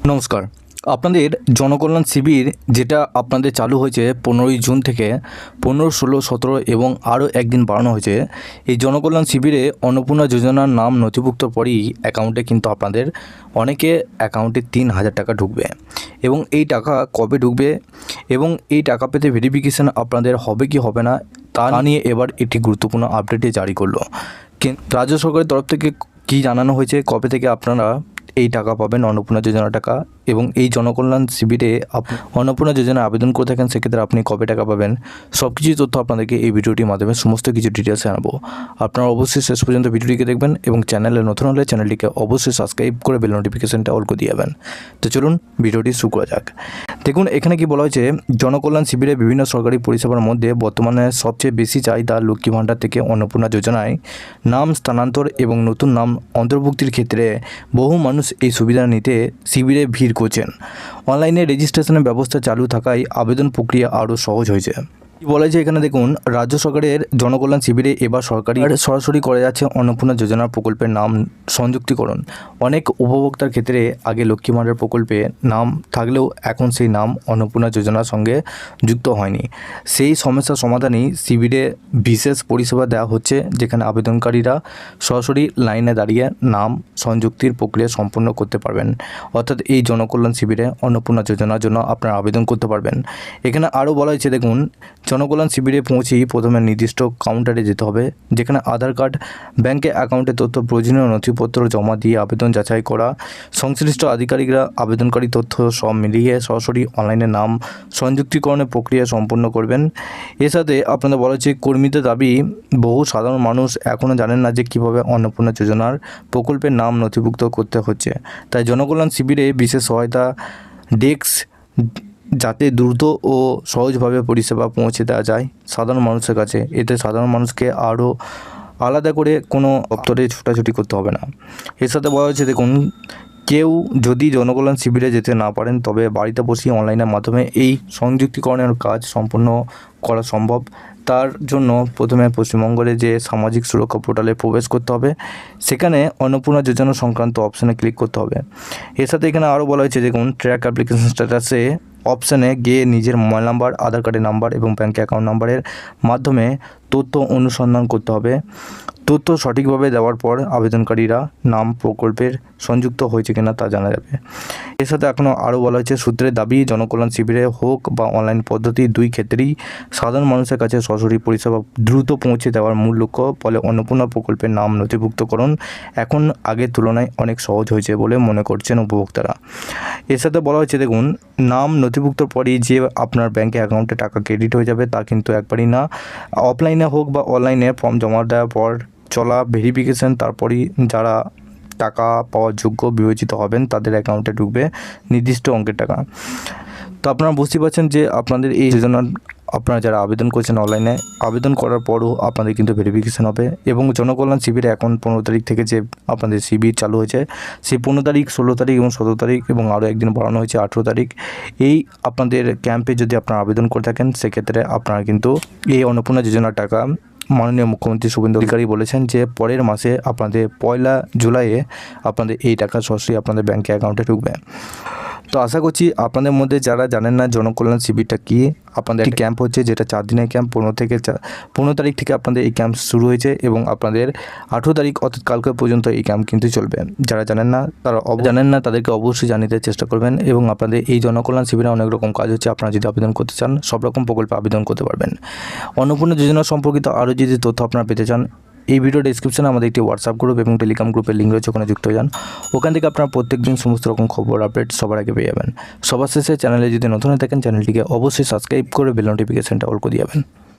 নমস্কার। আপনাদের জনকল্যাণ শিবির যেটা আপনাদের চালু হয়েছে 15ই জুন থেকে 15, 16, 17 এবং আরও একদিন বাড়ানো হয়েছে। এই জনকল্যাণ শিবিরে অন্নপূর্ণা যোজনার নাম নথিভুক্ত পরেই অ্যাকাউন্টে কিন্তু আপনাদের অনেকে অ্যাকাউন্টে 3,000 টাকা ঢুকবে এবং এই টাকা কবে ঢুকবে এবং এই টাকা পেতে ভেরিফিকেশান আপনাদের হবে কি হবে না তা নিয়ে এবার একটি গুরুত্বপূর্ণ আপডেটে জারি করলো। রাজ্য সরকারের তরফ থেকে কী জানানো হয়েছে, কবে থেকে আপনারা এই টাকা পাবেন অন্নপূর্ণা যোজনা টাকা, এবং এই জনকল্যাণ শিবিরে আপনি অন্নপূর্ণা যোজনা আবেদন করে থাকেন সেক্ষেত্রে আপনি কবে টাকা পাবেন, সব কিছুই তথ্য আপনাদেরকে এই ভিডিওটির মাধ্যমে সমস্ত কিছু ডিটেলসে জানাবো। আপনারা অবশ্যই শেষ পর্যন্ত ভিডিওটিকে দেখবেন এবং চ্যানেলে নতুন হলে চ্যানেলটিকে অবশ্যই সাবস্ক্রাইব করে বেল নোটিফিকেশনটা অল করে দিয়ে যাবেন। তো চলুন ভিডিওটি শুরু করা যাক। দেখুন এখানে কি বলা হয়েছে, জনকল্যাণ শিবিরে বিভিন্ন সরকারি পরিষেবার মধ্যে বর্তমানে সবচেয়ে বেশি চাহিদা লক্ষ্মী ভাণ্ডার থেকে অন্নপূর্ণা যোজনায় নাম স্থানান্তর এবং নতুন নাম অন্তর্ভুক্তির ক্ষেত্রে বহু মানুষ এই সুবিধা নিতে শিবিরে ভিড় করছেন। অনলাইনে রেজিস্ট্রেশনের ব্যবস্থা চালু থাকায় আবেদন প্রক্রিয়া আরও সহজ হয়েছে। বলা যায় এখানে দেখুন, রাজ্য সরকারের জনকল্যাণ শিবিরে এবার সরাসরি করা যাচ্ছে অন্নপূর্ণা যোজনা প্রকল্পের নাম সংযুক্তিকরণ। অনেক উপভোক্তার ক্ষেত্রে আগে লক্ষ্মী ভাণ্ডার প্রকল্পে নাম থাকলেও এখন সেই নাম অন্নপূর্ণা যোজনার সঙ্গে যুক্ত হয়নি। সেই সমস্যার সমাধানেই শিবিরে বিশেষ পরিষেবা দেওয়া হচ্ছে, যেখানে আবেদনকারীরা সরাসরি লাইনে দাঁড়িয়ে নাম সংযুক্তির প্রক্রিয়া সম্পন্ন করতে পারবেন। অর্থাৎ এই জনকল্যাণ শিবিরে অন্নপূর্ণা যোজনার জন্য আপনারা আবেদন করতে পারবেন। এখানে আরও বলা হয়েছে, দেখুন জনকল্যাণ শিবিরে পৌঁছেই প্রথমে নির্দিষ্ট কাউন্টারে যেতে হবে, যেখানে আধার কার্ড, ব্যাংকে অ্যাকাউন্টের তথ্য, প্রয়োজনীয় নথিপত্র জমা দিয়ে আবেদন যাচাই করা। সংশ্লিষ্ট আধিকারিকরা আবেদনকারী তথ্য সব মিলিয়ে সরাসরি অনলাইনে নাম সংযুক্তিকরণের প্রক্রিয়া সম্পন্ন করবেন। এর সাথে আপনাদের বলা হচ্ছে, কর্মীদের দাবি, বহু সাধারণ মানুষ এখনও জানেন না যে কীভাবে অন্নপূর্ণা যোজনার প্রকল্পের নাম নথিভুক্ত করতে হচ্ছে। তাই জনকল্যাণ শিবিরে বিশেষ সহায়তা ডেস্ক যাতে দ্রুত ও সহজভাবে পরিষেবা পৌঁছে দেওয়া যায় সাধারণ মানুষের কাছে। এতে সাধারণ মানুষকে আরও আলাদা করে কোনো দপ্তরে ছোটাছুটি করতে হবে না। এর সাথে বলা হয়েছে, দেখুন কেউ যদি জনকল্যাণ শিবিরে যেতে না পারেন তবে বাড়িতে বসেই অনলাইনের মাধ্যমে এই সংযুক্তিকরণের কাজ সম্পন্ন করা সম্ভব। তার জন্য প্রথমে পশ্চিমবঙ্গের যে সামাজিক সুরক্ষা পোর্টালে প্রবেশ করতে হবে, সেখানে অন্নপূর্ণা যোজনা সংক্রান্ত অপশানে ক্লিক করতে হবে। এর সাথে এখানে আরও বলা হয়েছে, দেখুন ট্র্যাক অ্যাপ্লিকেশন স্ট্যাটাসে অপশানে গিয়ে নিজের মোবাইল নাম্বার, আধার কার্ডের নাম্বার এবং ব্যাঙ্ক অ্যাকাউন্ট নাম্বারের মাধ্যমে তথ্য অনুসন্ধান করতে হবে। তথ্য সঠিকভাবে দেওয়ার পর আবেদনকারীরা নাম প্রকল্পের সংযুক্ত হয়েছে কিনা তা জানা যাবে। এর সাথে এখনও আরও বলা হয়েছে, সূত্রের দাবি, জনকল্যাণ শিবিরে হোক বা অনলাইন পদ্ধতি, দুই ক্ষেত্রেই সাধারণ মানুষের কাছে সরাসরি পরিষেবা দ্রুত পৌঁছে দেওয়ার মূল লক্ষ্য। ফলে অন্নপূর্ণা প্রকল্পের নাম নথিভুক্তকরণ এখন আগের তুলনায় অনেক সহজ হয়েছে বলে মনে করছেন উপভোক্তারা। এর সাথে বলা হয়েছে, দেখুন নাম নথিভুক্তর পরই যে আপনার ব্যাঙ্কে অ্যাকাউন্টে টাকা ক্রেডিট হয়ে যাবে তা কিন্তু একবারই না। অফলাইনে হোক বা অনলাইনে ফর্ম জমা দেওয়ার পর চলা ভেরিফিকেশান, তারপরই যারা টাকা পাওয়ার যোগ্য বিবেচিত হবেন তাদের অ্যাকাউন্টে ঢুকবে নির্দিষ্ট অঙ্কের টাকা। তো আপনারা বুঝতে পারছেন যে আপনাদের এই যোজনার আপনারা যারা আবেদন করছেন অনলাইনে, আবেদন করার পরও আপনাদের কিন্তু ভেরিফিকেশান হবে। এবং জনকল্যাণ শিবিরে এখন 15 তারিখ থেকে যে আপনাদের শিবির চালু হয়েছে, সেই 15 তারিখ, 16 তারিখ এবং 17 তারিখ এবং আরও একদিন বাড়ানো হয়েছে 18 তারিখ। এই আপনাদের ক্যাম্পে যদি আপনারা আবেদন করে থাকেন সেক্ষেত্রে আপনারা কিন্তু এই অন্নপূর্ণা যোজনার টাকা, মাননীয় মুখ্যমন্ত্রী শুভেন্দু অধিকারী বলেছেন যে পরের মাসে আপনাদের 1 জুলাইয়ে আপনাদের এই টাকা সরাসরি আপনাদের ব্যাঙ্কে অ্যাকাউন্টে ঢুকবে। তো আশা করছি আপনাদের মধ্যে যারা জানেন না জনকল্যাণ শিবিরটা কী, আপনাদের একটি ক্যাম্প হচ্ছে যেটা 4 দিনের ক্যাম্প। 15 তারিখ থেকে আপনাদের এই ক্যাম্প শুরু হয়েছে এবং আপনাদের 18 তারিখ অর্থাৎ কালকে পর্যন্ত এই ক্যাম্প কিন্তু চলবে। যারা জানেন না তাদেরকে অবশ্যই জানিয়ে দেওয়ার চেষ্টা করবেন। এবং আপনাদের এই জনকল্যাণ শিবিরে অনেক রকম কাজ হচ্ছে, আপনারা যদি আবেদন করতে চান সব রকম প্রকল্পে আবেদন করতে পারবেন। অন্নপূর্ণা যোজনা সম্পর্কিত আরও যদি তথ্য আপনারা পেতে চান, এই ভিডিও ডেসক্রিপশনে আমাদের একটি হোয়াটসঅ্যাপ গ্রুপ এবং টেলিগ্রাম গ্রুপের লিঙ্ক রয়েছে, ওখানে যুক্ত হয়ে যান। ওখান থেকে আপনারা প্রত্যেকদিন সমস্ত রকম খবর আপডেট সবার আগে পেয়ে যাবেন। সবার শেষে চ্যানেলে যদি নতুন হয়ে থাকেন চ্যানেলটিকে অবশ্যই সাবস্ক্রাইব করে বেল নোটিফিকেশনটা অল করে দিয়ে যাবেন।